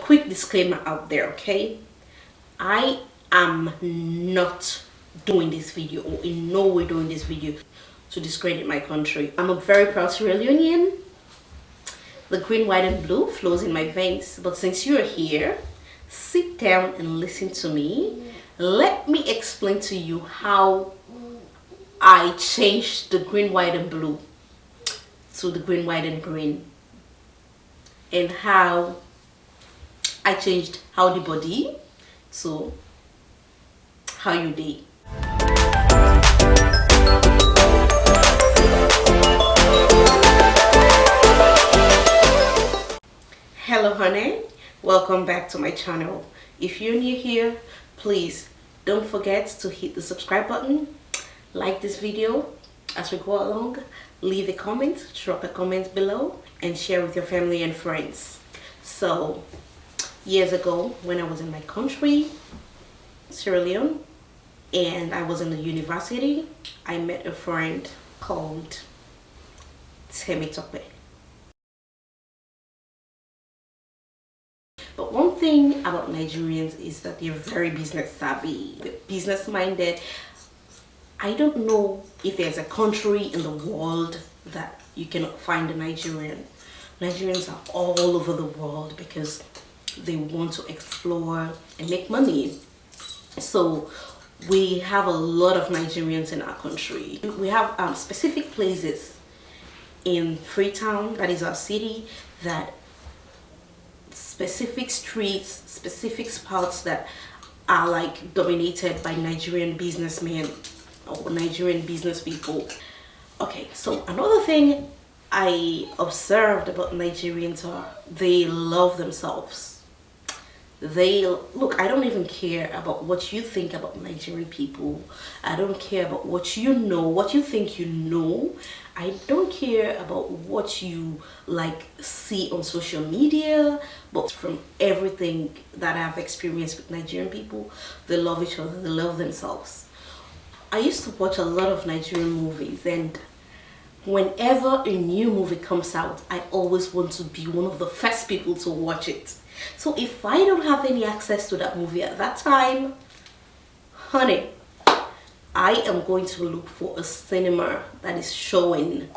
Quick disclaimer out there, okay? I am not doing this video, or in no way doing this video to discredit my country. I'm a very proud Sierra Leonean. The green, white and blue flows in my veins. But since you're here, sit down and listen to me. Let me explain to you how I changed the green, white and blue to the green, white and green, and how I changed how the body to how you day. Hello honey, welcome back to my channel. If you're new here, please don't forget to hit the subscribe button, like this video as we go along, leave a comment, drop a comment below, and share with your family and friends. So years ago, when I was in my country, Sierra Leone, and I was in the university, I met a friend called Temitope. But one thing about Nigerians is that they're very business savvy, they're business minded. I don't know if there's a country in the world that you cannot find a Nigerian. Nigerians are all over the world because they want to explore and make money. So we have a lot of Nigerians in our country. We have specific places in Freetown, that is our city, that specific streets, specific spots that are like dominated by Nigerian businessmen or Nigerian business people. Okay, so another thing I observed about Nigerians are they love themselves. Look, I don't even care about what you think about Nigerian people. I don't care about what you know, what you think you know. I don't care about what you like see on social media, but from everything that I've experienced with Nigerian people, they love each other, they love themselves. I used to watch a lot of Nigerian movies, and whenever a new movie comes out, I always want to be one of the first people to watch it. So if I don't have any access to that movie at that time, honey, I am going to look for a cinema that is showing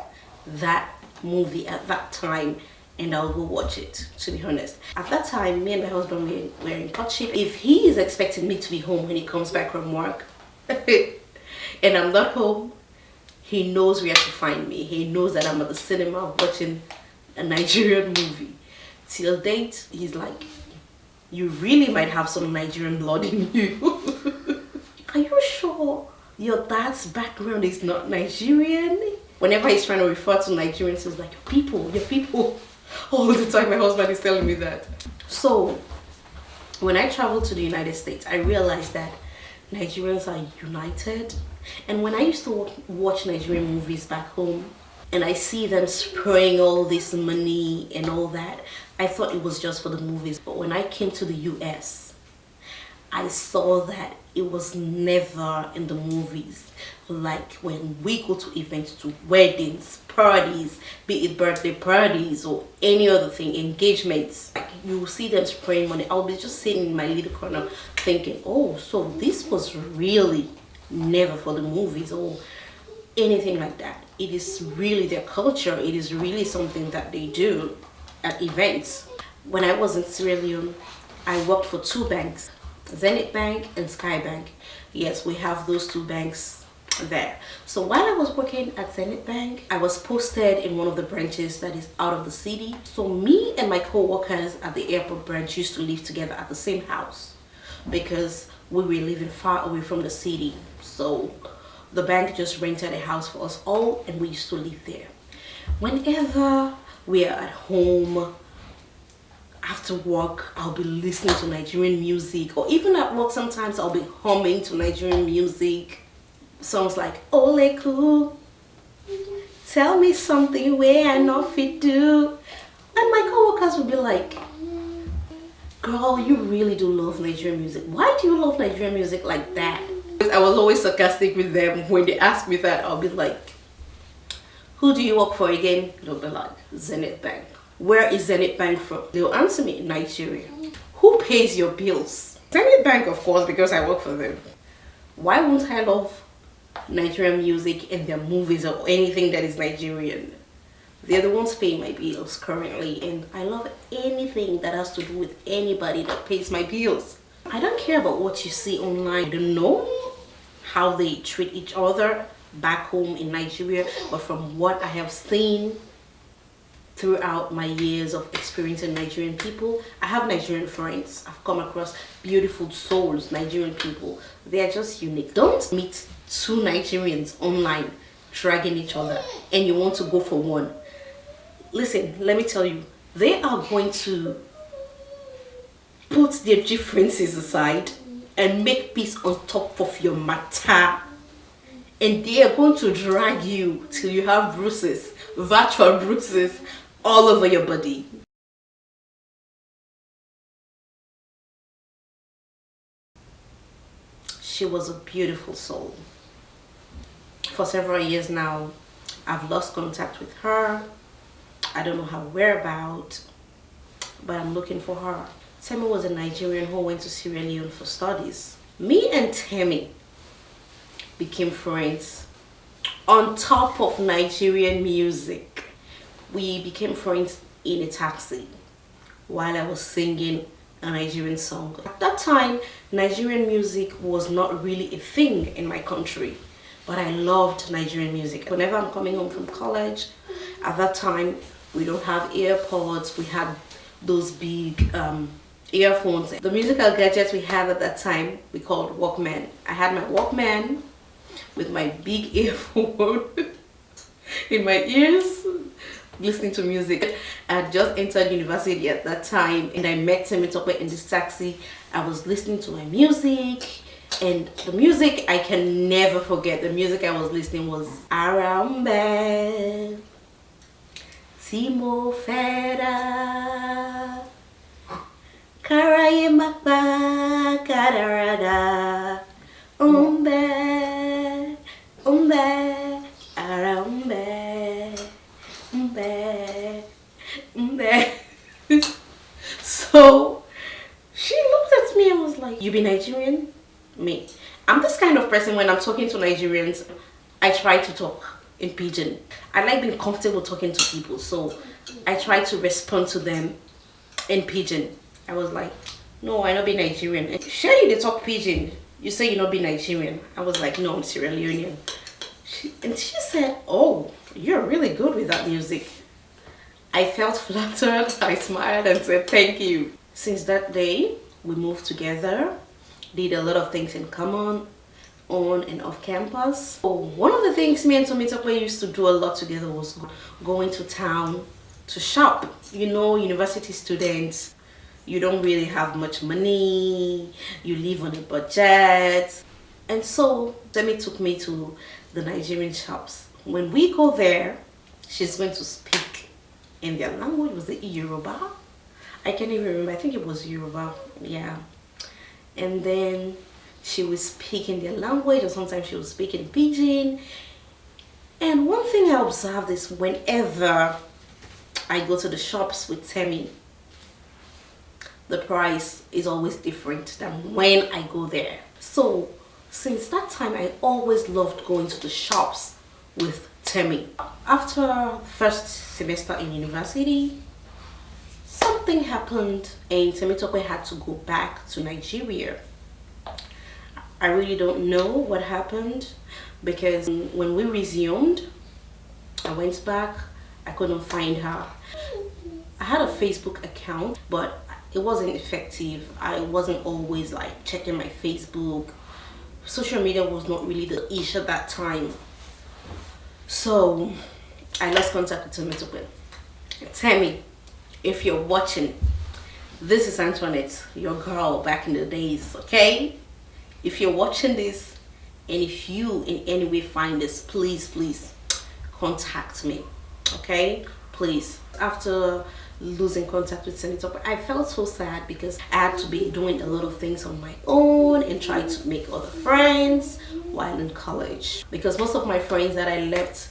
that movie at that time, and I'll go watch it, to be honest. At that time, me and my husband were in courtship. If he is expecting me to be home when he comes back from work and I'm not home, he knows where to find me. He knows that I'm at the cinema watching a Nigerian movie. Till date, he's like, you really might have some Nigerian blood in you. Are you sure your dad's background is not Nigerian? Whenever he's trying to refer to Nigerians, he's like, your people. All the time my husband is telling me that. So when I traveled to the United States, I realized that Nigerians are united. And when I used to watch Nigerian movies back home, and I see them spraying all this money and all that, I thought it was just for the movies. But when I came to the US, I saw that it was never in the movies. Like when we go to events, to weddings, parties, be it birthday parties or any other thing, engagements, like you see them spraying money. I'll be just sitting in my little corner thinking, oh, so this was really never for the movies or anything like that. It is really their culture. It is really something that they do at events. When I was in Sierra Leone, I worked for two banks, Zenith Bank and Sky Bank. Yes, we have those two banks there. So while I was working at Zenith Bank, I was posted in one of the branches that is out of the city. So me and my co-workers at the airport branch used to live together at the same house because we were living far away from the city. So the bank just rented a house for us all, and we used to live there. Whenever we are at home after work, I'll be listening to Nigerian music, or even at work sometimes I'll be humming to Nigerian music. Songs like Oleku, tell me something where I know fit do. And my co-workers would be like, girl, you really do love Nigerian music. Why do you love Nigerian music like that? I was always sarcastic with them. When they ask me that, I'll be like, who do you work for again? They'll be like, Zenith Bank. Where is Zenith Bank from? They'll answer me, Nigeria. Who pays your bills? Zenith Bank, of course, because I work for them. Why won't I love Nigerian music and their movies or anything that is Nigerian? They're the ones paying my bills currently, and I love anything that has to do with anybody that pays my bills. I don't care about what you see online. I don't know how they treat each other back home in Nigeria, but from what I have seen throughout my years of experiencing Nigerian people, I have Nigerian friends. I've come across beautiful souls, Nigerian people. They are just unique. Don't meet two Nigerians online dragging each other and you want to go for one. Listen, let me tell you, they are going to put their differences aside and make peace on top of your matter. And they are going to drag you till you have bruises, virtual bruises, all over your body. She was a beautiful soul. For several years now, I've lost contact with her. I don't know her whereabouts, but I'm looking for her. Temi was a Nigerian who went to Sierra Leone for studies. Me and Temi became friends on top of Nigerian music. We became friends in a taxi while I was singing a Nigerian song. At that time, Nigerian music was not really a thing in my country, but I loved Nigerian music. Whenever I'm coming home from college, at that time, we don't have AirPods. We had those big earphones. The musical gadgets we had at that time, we called Walkman. I had my Walkman with my big earphone in my ears, listening to music. I had just entered university at that time, and I met Temi in this taxi. I was listening to my music, and the music I can never forget. The music I was listening was Arambe, Timo Feda, Karaye Makba, Kadarada, Umbe, Umbe, Arambe, Umbe, Umbe. So she looked at me and was like, "You be Nigerian?" Me, I'm this kind of person. When I'm talking to Nigerians, I try to talk in pidgin. I like being comfortable talking to people, so I try to respond to them in pidgin. I was like, "No, I not be Nigerian." Sure, you they talk pidgin. You say you not be Nigerian. I was like, "No, I'm Sierra Leonean." And she said, "Oh, you're really good with that music." I felt flattered. I smiled and said, "Thank you." Since that day, we moved together, did a lot of things in common, on and off campus. Oh, one of the things me and Tomitope used to do a lot together was going to town to shop. You know, university students, you don't really have much money, you live on a budget. And so Temi took me to the Nigerian shops. When we go there, she's going to speak in their language. Was it Yoruba? I can't even remember. I think it was Yoruba. Yeah. And then she would speak in their language, or sometimes she would speak in pidgin. And one thing I observed is whenever I go to the shops with Temi, the price is always different than when I go there. So since that time, I always loved going to the shops with Temi. After first semester in university, something happened and Temitope had to go back to Nigeria. I really don't know what happened, because when we resumed, I went back, I couldn't find her. I had a Facebook account, but it wasn't effective. I wasn't always like checking my Facebook. Social media was not really the issue at that time. So I lost contact with Temitope. Temi, if you're watching, this is Antoinette, your girl back in the days, okay? If you're watching this, and if you in any way find this, please contact me, okay? Please. After losing contact with Temitope, I felt so sad because I had to be doing a lot of things on my own and try to make other friends while in college, because most of my friends that I left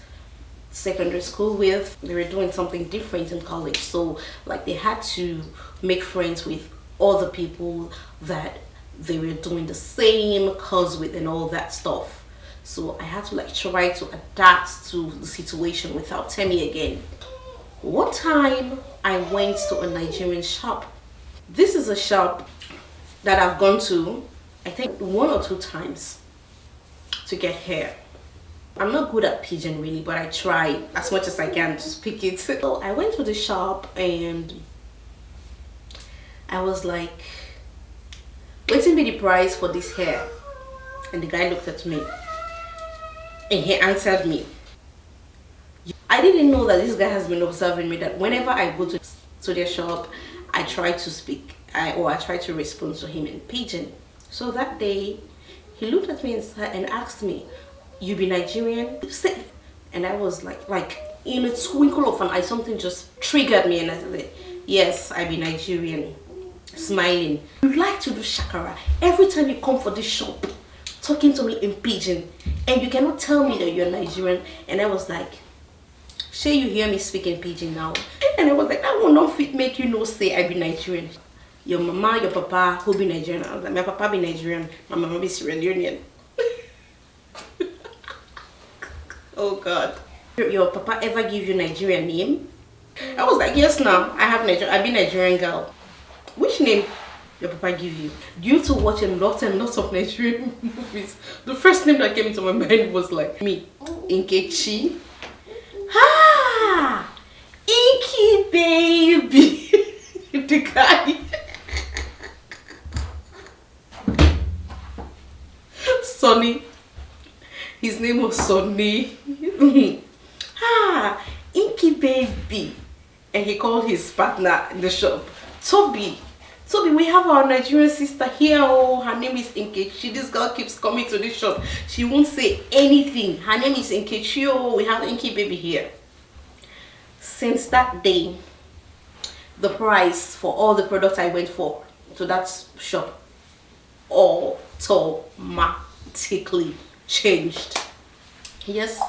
secondary school with, they were doing something different in college. So like they had to make friends with other people that they were doing the same cause with and all that stuff. So I had to like try to adapt to the situation without Temi again. One time I went to a Nigerian shop. This is a shop that I've gone to, I think 1 or 2 times to get hair. I'm not good at pidgin really, but I try as much as I can to speak it. So I went to the shop and I was like, what's be the price for this hair? And the guy looked at me and he answered me. I didn't know that this guy has been observing me, that whenever I go to their shop, I try to speak, I try to respond to him in pidgin. So that day, he looked at me and asked me, "You be Nigerian?" And I was like in a twinkle of an eye, something just triggered me, and I said, "Yes, I be Nigerian." Smiling. You like to do shakara every time you come for this shop, talking to me in pidgin, and you cannot tell me that you're Nigerian. And I was like, "Sure, you hear me speaking pidgin now?" And I was like, "That will not fit make you know say I be Nigerian. Your mama, your papa, who be Nigerian?" I was like, "My papa be Nigerian, my mama be Sierra Leonean." Oh God. Your papa ever give you Nigerian name? I was like, "Yes, now I have Nigerian. I be Nigerian girl." "Which name your papa give you?" Due to watching lots and lots of Nigerian movies, the first name that came into my mind was like me, Nkechi. Ah, Inky baby. The guy. Sonny. His name was Sonny. Ah, Inky baby. And he called his partner in the shop, Toby. Toby, we have our Nigerian sister here. Oh, her name is Nkechi. This girl keeps coming to this shop. She won't say anything. Her name is Nkechi. Oh, we have Inky baby here. Since that day, the price for all the products I went for to that shop automatically changed. Yes,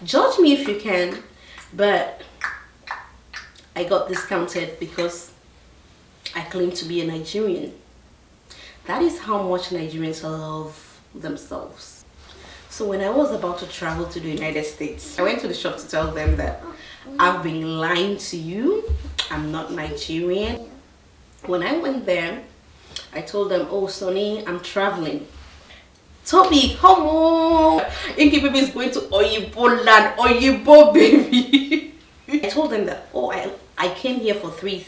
judge me if you can, but I got discounted because I claim to be a Nigerian. That is how much Nigerians love themselves. So when I was about to travel to the United States, I went to the shop to tell them that I've been lying to you. I'm not Nigerian. When I went there, I told them, "Oh, Sonny, I'm traveling." "Toby, come on. Inky baby is going to Oyibo land. Oyibo baby." I told them that, "Oh, I came here for three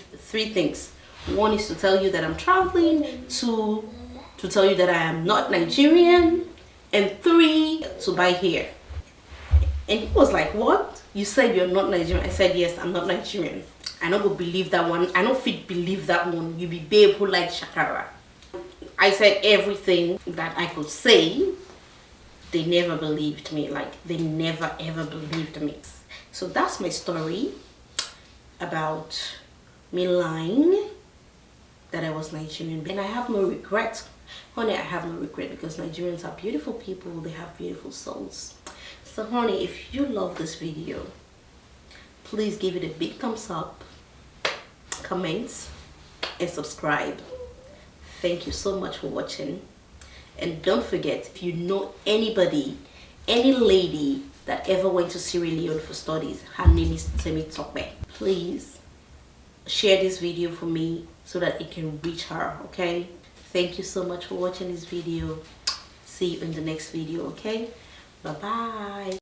things. One is to tell you that I'm traveling, 2 to tell you that I am not Nigerian, and 3 to buy hair." And he was like, "What? You said you're not Nigerian?" I said, "Yes, I'm not Nigerian. I don't believe that one. I don't fit believe that one. You be babe who like shakara." I said everything that I could say. They never believed me. Like, they never ever believed me. So that's my story about me lying that I was Nigerian. And I have no regret. Honey, I have no regret, because Nigerians are beautiful people. They have beautiful souls. So honey, if you love this video, please give it a big thumbs up, comment, and subscribe. Thank you so much for watching. And don't forget, if you know anybody, any lady that ever went to Sierra Leone for studies, her name is Temi Tokbe, please share this video for me so that it can reach her. Okay, thank you so much for watching this video. See you in the next video. Okay, bye bye.